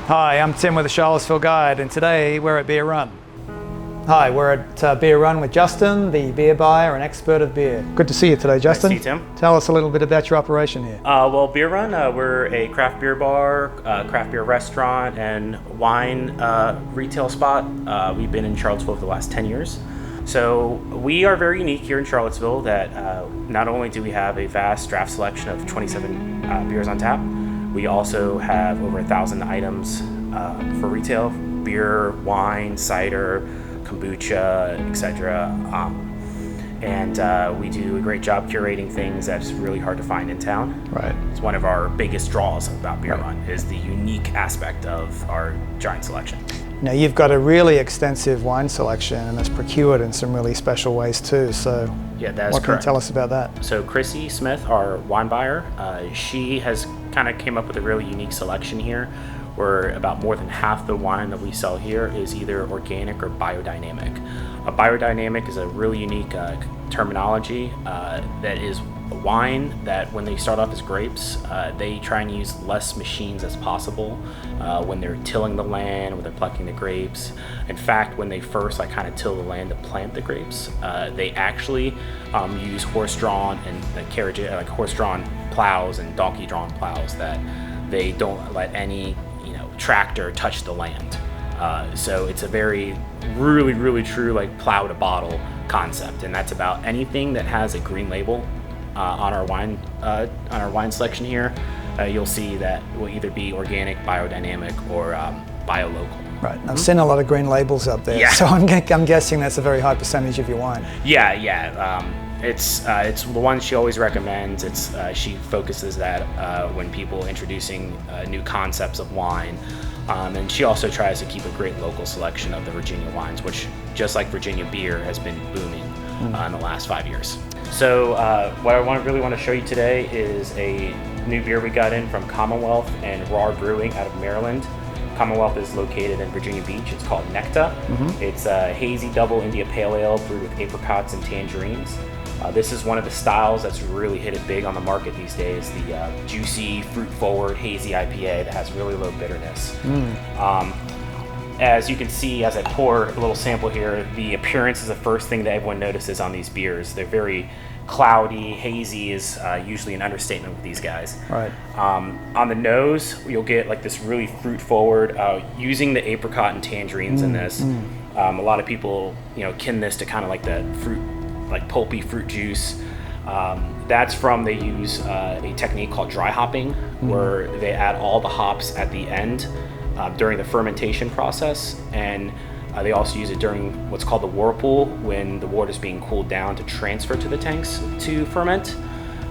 Hi, I'm Tim with the Charlottesville Guide, and today we're at Beer Run. Hi, we're at Beer Run with Justin, the beer buyer and expert of beer. Good to see you today, Justin. Nice to see you, Tim. Tell us a little bit about your operation here. Well, Beer Run, we're a craft beer bar, craft beer restaurant, and wine retail spot. We've been in Charlottesville for the last 10 years. So we are very unique here in Charlottesville that not only do we have a vast draft selection of 27 beers on tap, we also have over 1,000 items for retail: beer, wine, cider, kombucha, etc. And we do a great job curating things that's really hard to find in town. Right. It's one of our biggest draws about Beer Run is the unique aspect of our giant selection. Now you've got a really extensive wine selection, and it's procured in some really special ways too. So yeah, that's what correct. Can you tell us about that? So Chrissy Smith, our wine buyer, she has kind of came up with a really unique selection here, where about more than half the wine that we sell here is either organic or biodynamic. A biodynamic is a really unique terminology that is a wine that when they start off as grapes, they try and use less machines as possible when they're tilling the land, when they're plucking the grapes. In fact, when they first kind of till the land to plant the grapes, they actually use horse-drawn and carriage, horse-drawn plows and donkey-drawn plows that they don't let any tractor touch the land. So it's a very really true plow to bottle concept, and that's about anything that has a green label on our wine selection here. You'll see that will either be organic, biodynamic, or bio local. Right. I've seen a lot of green labels up there, so I'm guessing that's a very high percentage of your wine. Yeah. It's the one she always recommends. She focuses that when people introducing new concepts of wine. And she also tries to keep a great local selection of the Virginia wines, which, just like Virginia beer, has been booming in the last 5 years. So what I really want to show you today is a new beer we got in from Commonwealth and Raw Brewing out of Maryland. Commonwealth is located in Virginia Beach. It's called Necta. It's a hazy double India Pale Ale brewed with apricots and tangerines. This is one of the styles that's really hit it big on the market these days, the juicy, fruit-forward, hazy IPA that has really low bitterness. As you can see, as I pour a little sample here, the appearance is the first thing that everyone notices on these beers. They're very cloudy. Hazy is usually an understatement with these guys. Right. On the nose, you'll get this really fruit-forward, using the apricot and tangerines in this. A lot of people, kin this to kind of the fruit, pulpy fruit juice. That's they use a technique called dry hopping, where they add all the hops at the end during the fermentation process, and they also use it during what's called the whirlpool, when the water is being cooled down to transfer to the tanks to ferment.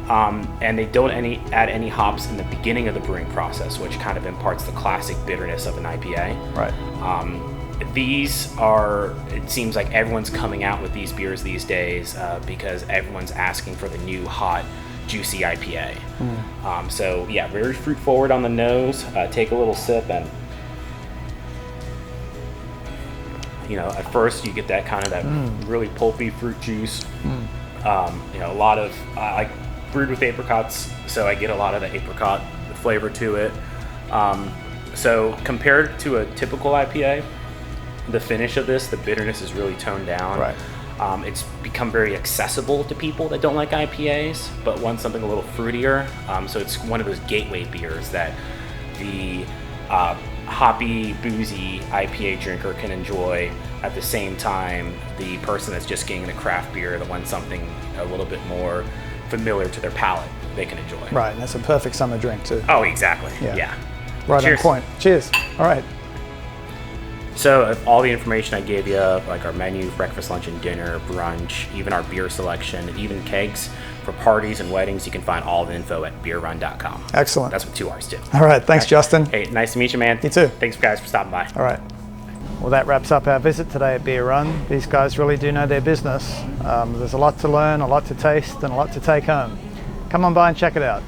And they don't add any hops in the beginning of the brewing process, which kind of imparts the classic bitterness of an IPA. Right. It seems like everyone's coming out with these beers these days because everyone's asking for the new hot, juicy IPA. So yeah, very fruit forward on the nose. Take a little sip, and at first you get that kind of that really pulpy fruit juice. A lot of brewed with apricots, so I get a lot of the apricot flavor to it. So compared to a typical IPA, the finish of this, the bitterness is really toned down. Right. It's become very accessible to people that don't like IPAs, but want something a little fruitier. So it's one of those gateway beers that the hoppy, boozy IPA drinker can enjoy. At the same time, the person that's just getting the craft beer that wants something a little bit more familiar to their palate, they can enjoy. Right, and that's a perfect summer drink too. Oh, exactly. Yeah. Right. Cheers. On point. Cheers. All right. So all the information I gave you, like our menu, breakfast, lunch, and dinner, brunch, even our beer selection, and even kegs for parties and weddings, you can find all the info at beerrun.com. Excellent. That's with 2 R's too. All right. Thanks, Justin. Hey, nice to meet you, man. You too. Thanks, guys, for stopping by. All right. Well, that wraps up our visit today at Beer Run. These guys really do know their business. There's a lot to learn, a lot to taste, and a lot to take home. Come on by and check it out.